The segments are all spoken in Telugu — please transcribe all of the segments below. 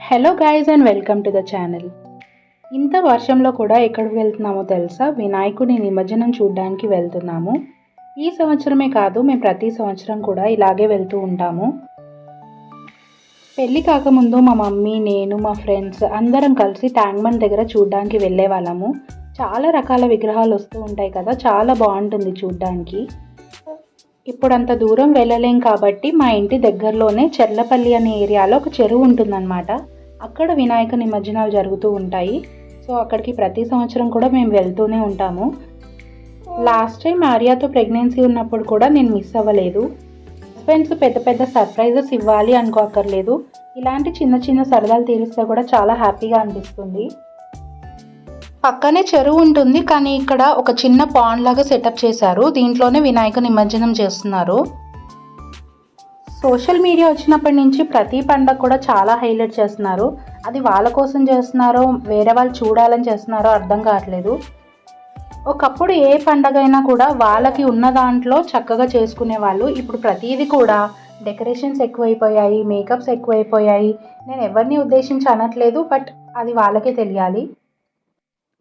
Hello guys and welcome to the channel. ఇంత వర్షంలో కూడా ఎక్కడికి వెళ్తున్నామో తెలుసా? వినాయకుని నిమజ్జనం చూడడానికి వెళ్తున్నాము. ఈ సంవత్సరమే కాదు, మేము ప్రతి సంవత్సరం కూడా ఇలాగే వెళ్తూ ఉంటాము. పెళ్ళి కాకముందు మా మమ్మీ, నేను, మా ఫ్రెండ్స్ అందరం కలిసి ట్యాంక్ బండ్ దగ్గర చూడడానికి వెళ్ళే వాళ్ళము. చాలా రకాల విగ్రహాలు వస్తూ ఉంటాయి కదా, చాలా బాగుంటుంది చూడడానికి. ఇప్పుడు అంత దూరం వెళ్ళలేం కాబట్టి మా ఇంటి దగ్గరలోనే చెర్లపల్లి అనే ఏరియాలో ఒక చెరువు ఉంటుందన్నమాట. అక్కడ వినాయక నిమజ్జనాలు జరుగుతూ ఉంటాయి. సో అక్కడికి ప్రతి సంవత్సరం కూడా మేము వెళ్తూనే ఉంటాము. లాస్ట్ టైం ఆర్యాతో ప్రెగ్నెన్సీ ఉన్నప్పుడు కూడా నేను మిస్ అవ్వలేదు. హస్బెండ్స్ పెద్ద పెద్ద సర్ప్రైజెస్ ఇవ్వాలి అనుకోక్కర్లేదు, ఇలాంటి చిన్న చిన్న సరదాలు తీరిస్తే కూడా చాలా హ్యాపీగా అనిపిస్తుంది. పక్కనే చెరువు ఉంటుంది, కానీ ఇక్కడ ఒక చిన్న పాండ్ లాగా సెటప్ చేశారు. దీంట్లోనే వినాయక నిమజ్జనం చేస్తున్నారు. సోషల్ మీడియా వచ్చినప్పటి నుంచి ప్రతి పండగ కూడా చాలా హైలైట్ చేస్తున్నారు. అది వాళ్ళ కోసం చేస్తున్నారో వేరే వాళ్ళు చూడాలని చేస్తున్నారో అర్థం కావట్లేదు. ఒకప్పుడు ఏ పండగ అయినా కూడా వాళ్ళకి ఉన్న దాంట్లో చక్కగా చేసుకునే వాళ్ళు. ఇప్పుడు ప్రతిదీ కూడా డెకరేషన్స్ ఎక్కువైపోయాయి, మేకప్స్ ఎక్కువైపోయాయి. నేను ఎవరిని ఉద్దేశించి అనట్లేదు, బట్ అది వాళ్ళకే తెలియాలి.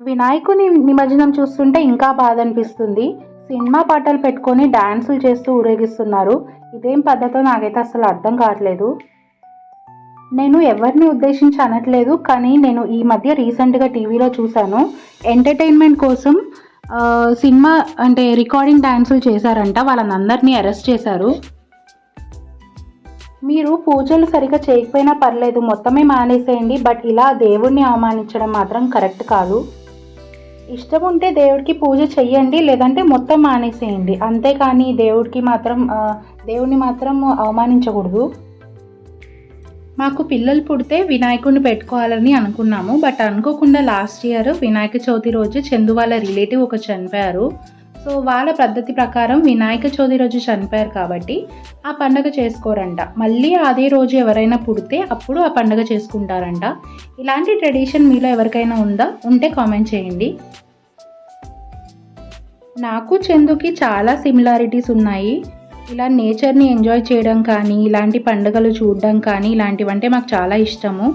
వినాయకుని నిమజ్జనం చూస్తుంటే ఇంకా బాధ అనిపిస్తుంది. సినిమా పాటలు పెట్టుకొని డాన్సులు చేస్తూ ఊరేగిస్తున్నారు. ఇదేం పద్ధతో నాకైతే అసలు అర్థం కావట్లేదు. నేను ఎవరిని ఉద్దేశించి అనట్లేదు, కానీ నేను ఈ మధ్య రీసెంట్గా టీవీలో చూశాను. ఎంటర్టైన్మెంట్ కోసం సినిమా అంటే రికార్డింగ్ డాన్సులు చేశారంట. వాళ్ళందరినీ అరెస్ట్ చేశారు. మీరు పూజలు సరిగ్గా చేయకపోయినా పర్లేదు, మొత్తమే మానేసేయండి, బట్ ఇలా దేవుణ్ణి అవమానించడం మాత్రం కరెక్ట్ కాదు. ఇష్టం ఉంటే దేవుడికి పూజ చెయ్యండి, లేదంటే మొత్తం మానేసేయండి. అంతేకాని దేవుడిని మాత్రం అవమానించకూడదు. మాకు పిల్లలు పుడితే వినాయకుడిని పెట్టుకోవాలని అనుకున్నాము, బట్ అనుకోకుండా లాస్ట్ ఇయర్ వినాయక చవితి రోజు చందు వాళ్ళ రిలేటివ్ ఒక చనిపోయారు. సో వాళ్ళ పద్ధతి ప్రకారం వినాయక చవితి రోజు చనిపోయారు కాబట్టి ఆ పండుగ చేసుకోరంట. మళ్ళీ అదే రోజు ఎవరైనా పుడితే అప్పుడు ఆ పండుగ చేసుకుంటారంట. ఇలాంటి ట్రెడిషన్ మీలో ఎవరికైనా ఉంటే కామెంట్ చేయండి. నాకు చందుకి చాలా సిమిలారిటీస్ ఉన్నాయి. ఇలా నేచర్ని ఎంజాయ్ చేయడం కానీ, ఇలాంటి పండుగలు చూడడం కానీ, ఇలాంటివంటే మాకు చాలా ఇష్టము.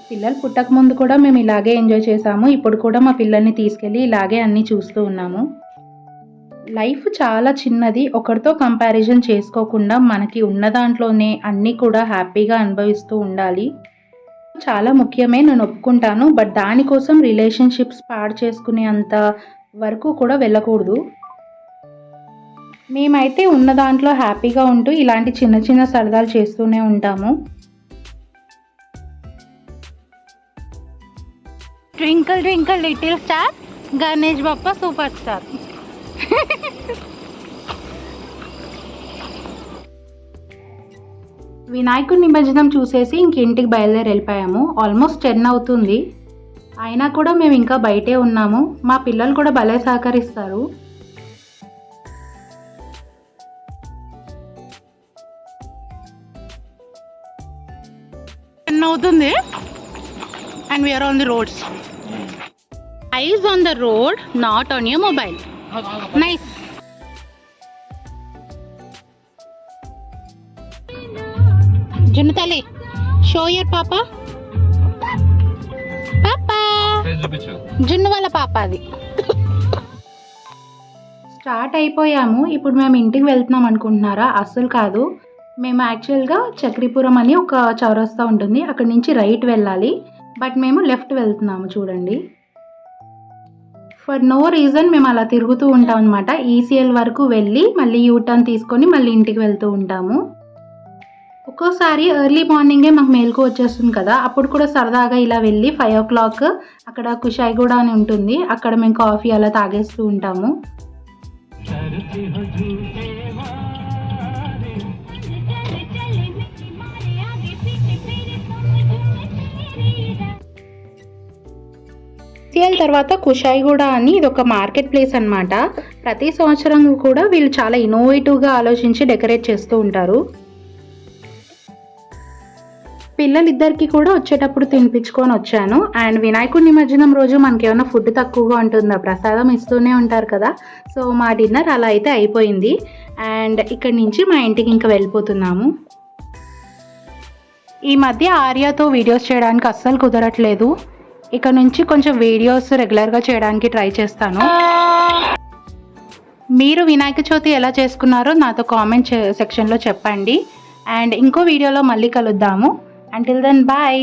పిల్లలు పుట్టకముందు కూడా మేము ఇలాగే ఎంజాయ్ చేసాము. ఇప్పుడు కూడా మా పిల్లల్ని తీసుకెళ్ళి ఇలాగే అన్నీ చూస్తూ ఉన్నాము. లైఫ్ చాలా చిన్నది. ఒకరితో కంపారిజన్ చేసుకోకుండా మనకి ఉన్న దాంట్లోనే అన్నీ కూడా హ్యాపీగా అనుభవిస్తూ ఉండాలి. చాలా ముఖ్యమే, నేను ఒప్పుకుంటాను. బట్ దానికోసం రిలేషన్షిప్స్ పాడు చేసుకునే అంత వరకు కూడా వెళ్ళకూడదు. మేమైతే ఉన్న దాంట్లో హ్యాపీగా ఉంటూ ఇలాంటి చిన్న చిన్న సరదాలు చేస్తూనే ఉంటాము. Twinkle twinkle little star, Ganesh Bappa super star. వినాయకుడి నిమజ్జనం చూసేసి ఇంటికి బయలుదేరి వెళ్ళిపోయాము. ఆల్మోస్ట్ 10 అవుతుంది. అయినా కూడా మేము ఇంకా బయటే ఉన్నాము. మా పిల్లలు కూడా భలే సహకరిస్తారు. అవుతుంది and we are on the roads. Eyes on the road, not on your mobile. Nice. జున్ను తల్లి, షో యువర్ పాపా. పాపా జున్ను వాళ్ళ పాప అది. స్టార్ట్ అయిపోయాము. ఇప్పుడు మేము ఇంటికి వెళ్తున్నాం అనుకుంటున్నారా? అస్సలు కాదు. మేము యాక్చువల్గా చక్రీపురం అని ఒక చౌరస్తా ఉంటుంది, అక్కడి నుంచి రైట్ వెళ్ళాలి. బట్ మేము లెఫ్ట్ వెళ్తున్నాము. చూడండి, ఫర్ నో రీజన్ మేము అలా తిరుగుతూ ఉంటాం అనమాట. ఈసీఎల్ వరకు వెళ్ళి మళ్ళీ యూటర్న్ తీసుకొని మళ్ళీ ఇంటికి వెళ్తూ ఉంటాము. ఒక్కోసారి ఎర్లీ మార్నింగే మాకు మేలుకు వచ్చేస్తుంది కదా, అప్పుడు కూడా సరదాగా ఇలా వెళ్ళి 5 o'clock అక్కడ కుషాయిగూడ అని ఉంటుంది, అక్కడ మేము కాఫీ అలా తాగేస్తూ ఉంటాము. ఈసీఎల్ తర్వాత కుషాయిగూడ అని ఇది ఒక మార్కెట్ ప్లేస్ అనమాట. ప్రతి సంవత్సరం కూడా వీళ్ళు చాలా ఇన్నోవేటివ్గా ఆలోచించి డెకరేట్ చేస్తూ ఉంటారు. పిల్లలిద్దరికి కూడా వచ్చేటప్పుడు తినిపించుకొని వచ్చాను. అండ్ వినాయకుడి నిమజ్జనం రోజు మనకి ఏమైనా ఫుడ్ తక్కువగా ఉంటుందా? ప్రసాదం ఇస్తూనే ఉంటారు కదా. సో మా డిన్నర్ అలా అయితే అయిపోయింది. అండ్ ఇక్కడి నుంచి మా ఇంటికి ఇంకా వెళ్ళిపోతున్నాము. ఈ మధ్య ఆర్యతో వీడియోస్ చేయడానికి అస్సలు కుదరట్లేదు. ఇక నుంచి కొంచెం వీడియోస్ రెగ్యులర్గా చేయడానికి ట్రై చేస్తాను. మీరు వినాయక చవితి ఎలా చేసుకున్నారో నాతో కామెంట్ సెక్షన్లో చెప్పండి. అండ్ ఇంకో వీడియోలో మళ్ళీ కలుద్దాము. Until then bye.